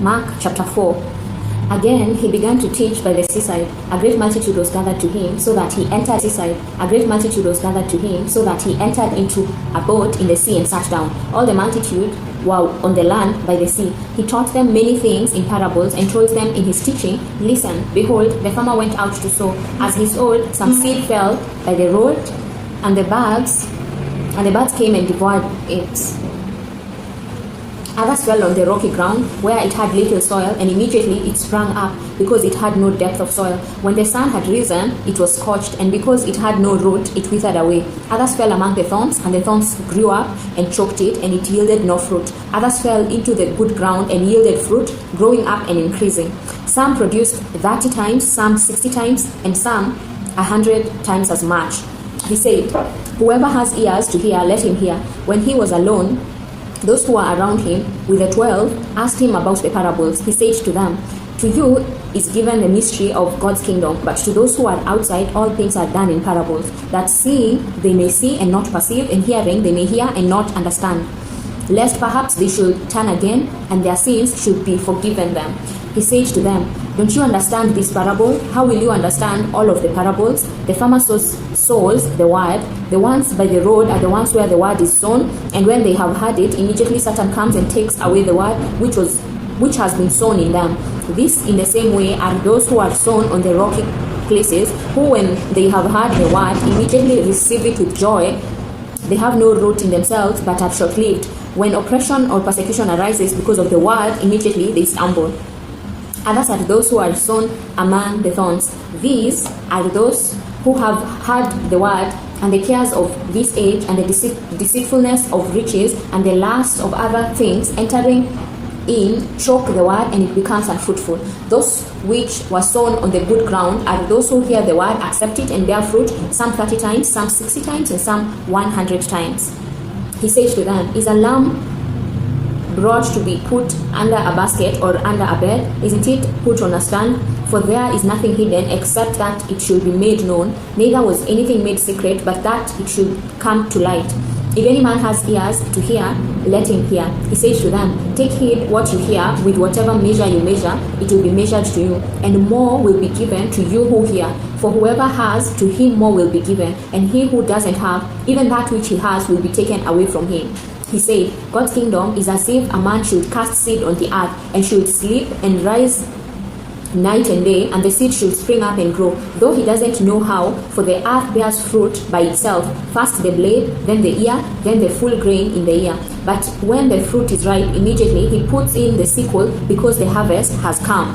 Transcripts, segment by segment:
Mark chapter 4. Again, he began to teach by the seaside. A great multitude was gathered to him, so that he entered seaside. A great multitude was gathered to him, so that he entered into a boat in the sea and sat down. All the multitude were on the land by the sea. He taught them many things in parables and told them in his teaching, "Listen, behold, the farmer went out to sow. As he sowed, some seed fell by the road, and the birds came and devoured it. Others fell on the rocky ground, where it had little soil, and immediately it sprang up, because it had no depth of soil. When the sun had risen, it was scorched, and because it had no root, it withered away. Others fell among the thorns, and the thorns grew up and choked it, and it yielded no fruit. Others fell into the good ground and yielded fruit, growing up and increasing. Some produced 30 times, some 60 times, and some 100 times as much." He said, "Whoever has ears to hear, let him hear." When he was alone, those who were around him with the 12 asked him about the parables. He said to them, "To you is given the mystery of God's kingdom, but to those who are outside, all things are done in parables, that seeing they may see and not perceive, and hearing they may hear and not understand, lest perhaps they should turn again, and their sins should be forgiven them." He said to them, "Don't you understand this parable? How will you understand all of the parables? The farmer sows the word. The ones by the road are the ones where the word is sown, and when they have heard it, immediately Satan comes and takes away the word which has been sown in them. This in the same way are those who are sown on the rocky places, who when they have heard the word, immediately receive it with joy. They have no root in themselves, but are short-lived. When oppression or persecution arises because of the word, immediately they stumble. Others are those who are sown among the thorns. These are those who have heard the word, and the cares of this age, and the deceitfulness of riches, and the lust of other things entering in, choke the word, and it becomes unfruitful. Those which were sown on the good ground are those who hear the word, accept it, and bear fruit, some 30 times, some 60 times, and some 100 times. He said to them, "Is a lamb brought to be put under a basket or under a bed? Isn't it put on a stand? For there is nothing hidden except that it should be made known, neither was anything made secret, but that it should come to light. If any man has ears to hear, let him hear." He says to them, "Take heed what you hear. With whatever measure you measure, it will be measured to you, and more will be given to you who hear. For whoever has, to him more will be given, and he who doesn't have, even that which he has will be taken away from him." He said, "God's kingdom is as if a man should cast seed on the earth, and should sleep and rise night and day, and the seed should spring up and grow, though he doesn't know how, for the earth bears fruit by itself, first the blade, then the ear, then the full grain in the ear. But when the fruit is ripe, immediately he puts in the sickle, because the harvest has come."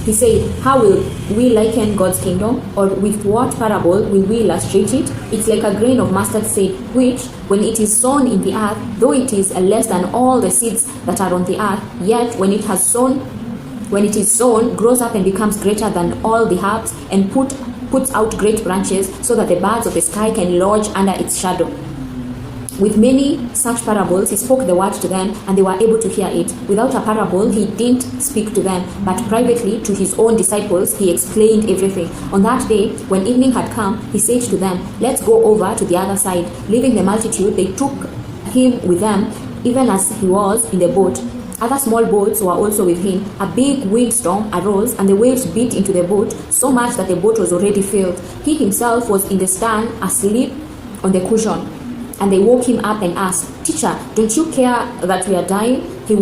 He said, "How will we liken God's kingdom? Or with what parable will we illustrate it? It's like a grain of mustard seed, which, when it is sown in the earth, though it is less than all the seeds that are on the earth, yet when it is sown, grows up and becomes greater than all the herbs, and puts out great branches, so that the birds of the sky can lodge under its shadow." With many such parables he spoke the word to them, and they were able to hear it. Without a parable he didn't speak to them, but privately to his own disciples he explained everything. On that day, when evening had come, he said to them, "Let's go over to the other side." Leaving the multitude, they took him with them, even as he was in the boat. Other small boats were also with him. A big windstorm arose, and the waves beat into the boat, so much that the boat was already filled. He himself was in the stern, asleep on the cushion. And they woke him up and asked, "Teacher, don't you care that we are dying?" He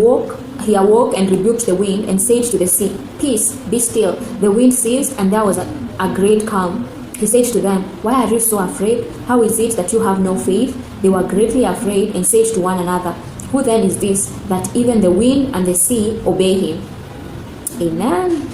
awoke and rebuked the wind, and said to the sea, "Peace, be still." The wind ceased, and there was a great calm. He said to them, "Why are you so afraid? How is it that you have no faith?" They were greatly afraid, and said to one another, "Who then is this, that even the wind and the sea obey him?" Amen.